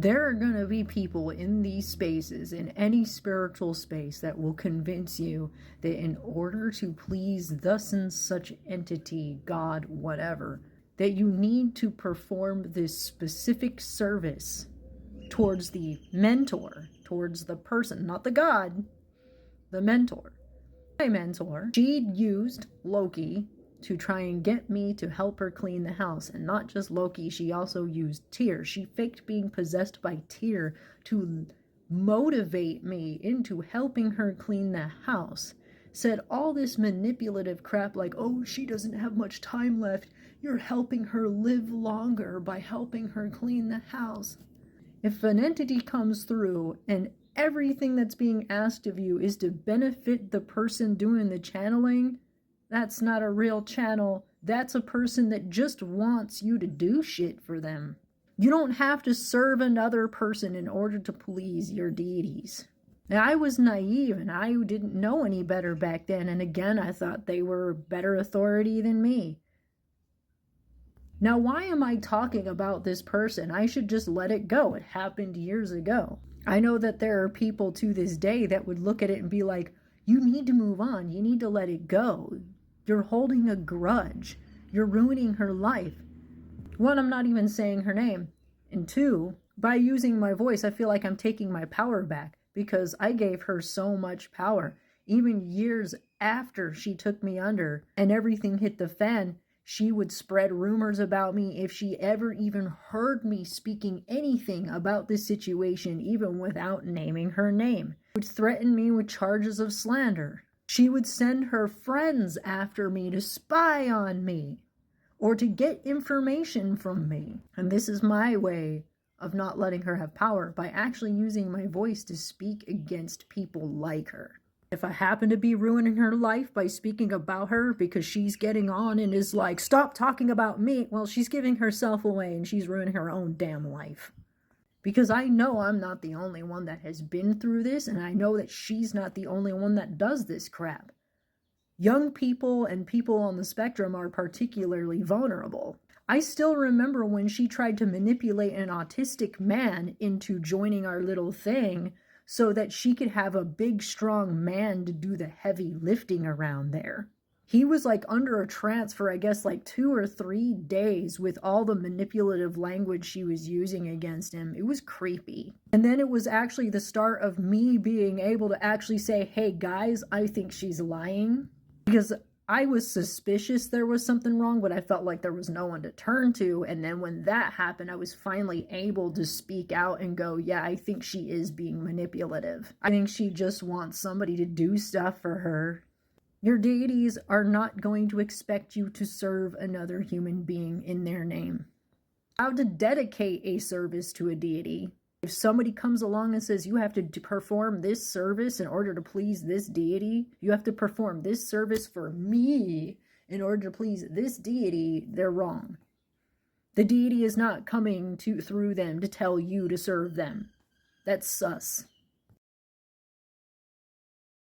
There are going to be people in these spaces, in any spiritual space, that will convince you that in order to please thus and such entity, God, whatever, that you need to perform this specific service towards the mentor, towards the person, not the God, the mentor. My mentor, she used Loki to try and get me to help her clean the house. And not just Loki, she also used Tyr. She faked being possessed by Tyr to motivate me into helping her clean the house. Said all this manipulative crap like, oh, she doesn't have much time left. You're helping her live longer by helping her clean the house. If an entity comes through and everything that's being asked of you is to benefit the person doing the channeling, that's not a real channel. That's a person that just wants you to do shit for them. You don't have to serve another person in order to please your deities. Now, I was naive and I didn't know any better back then. And again, I thought they were better authority than me. Now, why am I talking about this person? I should just let it go. It happened years ago. I know that there are people to this day that would look at it and be like, you need to move on. You need to let it go. You're holding a grudge. You're ruining her life. One, I'm not even saying her name. And two, by using my voice, I feel like I'm taking my power back because I gave her so much power. Even years after she took me under and everything hit the fan, she would spread rumors about me if she ever even heard me speaking anything about this situation, even without naming her name. She would threaten me with charges of slander. She would send her friends after me to spy on me or to get information from me. And this is my way of not letting her have power, by actually using my voice to speak against people like her. If I happen to be ruining her life by speaking about her because she's getting on and is like, stop talking about me, well, she's giving herself away and she's ruining her own damn life. Because I know I'm not the only one that has been through this, and I know that she's not the only one that does this crap. Young people and people on the spectrum are particularly vulnerable. I still remember when she tried to manipulate an autistic man into joining our little thing so that she could have a big, strong man to do the heavy lifting around there. He was like under a trance for, I guess, like 2 or 3 days with all the manipulative language she was using against him. It was creepy. And then it was actually the start of me being able to actually say, hey guys, I think she's lying. Because I was suspicious there was something wrong, but I felt like there was no one to turn to. And then when that happened, I was finally able to speak out and go, yeah, I think she is being manipulative. I think she just wants somebody to do stuff for her. Your deities are not going to expect you to serve another human being in their name. How to dedicate a service to a deity. If somebody comes along and says you have to perform this service in order to please this deity, you have to perform this service for me in order to please this deity, they're wrong. The deity is not coming through them to tell you to serve them. That's sus.